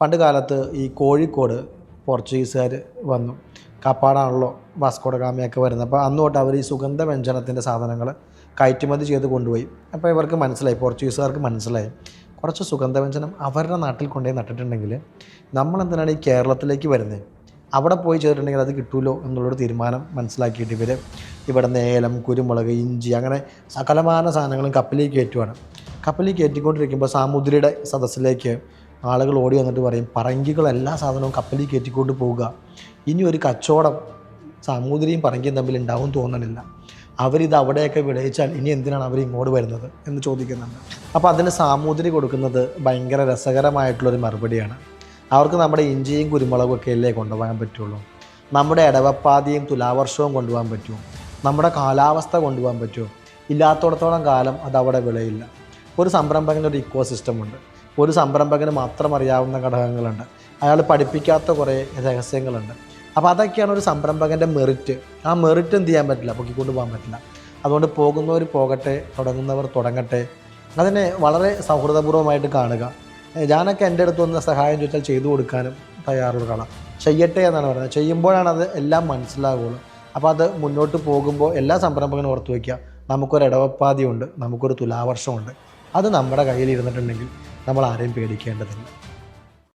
പണ്ട് കാലത്ത് ഈ കോഴിക്കോട് പോർച്ചുഗീസുകാർ വന്നു. കാപ്പാടാണല്ലോ വാസ്കോഡ ഗാമയൊക്കെ വരുന്നത്. അപ്പോൾ അന്ന് തൊട്ട് അവർ ഈ സുഗന്ധവ്യഞ്ജനത്തിൻ്റെ സാധനങ്ങൾ കയറ്റുമതി ചെയ്ത് കൊണ്ടുപോയി. അപ്പോൾ ഇവർക്ക് മനസ്സിലായി, പോർച്ചുഗീസുകാർക്ക് മനസ്സിലായി, കുറച്ച് സുഗന്ധവ്യഞ്ജനം അവരുടെ നാട്ടിൽ കൊണ്ടുപോയി നട്ടിട്ടുണ്ടെങ്കിൽ നമ്മളെന്തിനാണ് ഈ കേരളത്തിലേക്ക് വരുന്നത്, അവിടെ പോയി ചെയ്തിട്ടുണ്ടെങ്കിൽ അത് കിട്ടുമല്ലോ എന്നുള്ളൊരു തീരുമാനം മനസ്സിലാക്കിയിട്ട് ഇവർ ഇവിടെ നിന്ന് ഏലം, കുരുമുളക്, ഇഞ്ചി അങ്ങനെ സകലമാന സാധനങ്ങളും കപ്പലിൽ കയറ്റുവാണ്. കപ്പലിൽ കയറ്റിക്കൊണ്ടിരിക്കുമ്പോൾ സാമുദ്രിയുടെ സദസ്സിലേക്ക് ആളുകൾ ഓടി വന്നിട്ട് പറയും, പറങ്കികൾ എല്ലാ സാധനവും കപ്പലിൽ കയറ്റിക്കൊണ്ട് പോവുക, ഇനി ഒരു കച്ചവടം സാമൂതിരിയും പറങ്കിയും തമ്മിൽ ഉണ്ടാവും തോന്നണില്ല, അവരിത് അവിടെയൊക്കെ വിളയിച്ചാൽ ഇനി എന്തിനാണ് അവർ ഇങ്ങോട്ട് വരുന്നത് എന്ന് ചോദിക്കുന്നുണ്ട്. അപ്പോൾ അതിന് സാമൂതിരി കൊടുക്കുന്നത് ഭയങ്കര രസകരമായിട്ടുള്ളൊരു മറുപടിയാണ്. അവർക്ക് നമ്മുടെ ഇഞ്ചിയും കുരുമുളകും ഒക്കെ അല്ലേ കൊണ്ടുപോകാൻ പറ്റുള്ളൂ, നമ്മുടെ ഇടവപ്പാതിയും തുലാവർഷവും കൊണ്ടുപോകാൻ പറ്റുമോ, നമ്മുടെ കാലാവസ്ഥ കൊണ്ടുപോകാൻ പറ്റുമോ, ഇല്ലാത്തടത്തോളം കാലം അതവിടെ വിളയില്ല. ഒരു സംരംഭകൻ്റെ ഒരു ഇക്കോ സിസ്റ്റമുണ്ട്, ഒരു സംരംഭകന് മാത്രം അറിയാവുന്ന ഘടകങ്ങളുണ്ട്, അയാൾ പഠിപ്പിക്കാത്ത കുറേ രഹസ്യങ്ങളുണ്ട്. അപ്പോൾ അതൊക്കെയാണ് ഒരു സംരംഭകൻ്റെ മെറിറ്റ്. ആ മെറിറ്റ് എന്ത് ചെയ്യാൻ പറ്റില്ല, പൊക്കിക്കൊണ്ട് പോകാൻ പറ്റില്ല. അതുകൊണ്ട് പോകുന്നവർ പോകട്ടെ, തുടങ്ങുന്നവർ തുടങ്ങട്ടെ, അതിനെ വളരെ സൗഹൃദപൂർവ്വമായിട്ട് കാണുക. ഞാനൊക്കെ എൻ്റെ അടുത്ത് വന്ന് സഹായം ചോദിച്ചാൽ ചെയ്തു കൊടുക്കാനും തയ്യാറുള്ള ആളാണ്. ചെയ്യട്ടെ എന്നാണ് പറയുന്നത്, ചെയ്യുമ്പോഴാണ് അത് എല്ലാം മനസ്സിലാകുള്ളൂ. അപ്പോൾ അത് മുന്നോട്ട് പോകുമ്പോൾ എല്ലാ സംരംഭകനും ഓർത്ത് വയ്ക്കുക, നമുക്കൊരു ഇടവപ്പാതിയുണ്ട്, നമുക്കൊരു തുലാവർഷമുണ്ട്. അത് നമ്മുടെ കയ്യിൽ ഇരുന്നിട്ടുണ്ടെങ്കിൽ നമ്മൾ ആരെയും പേടിക്കേണ്ടതില്ല.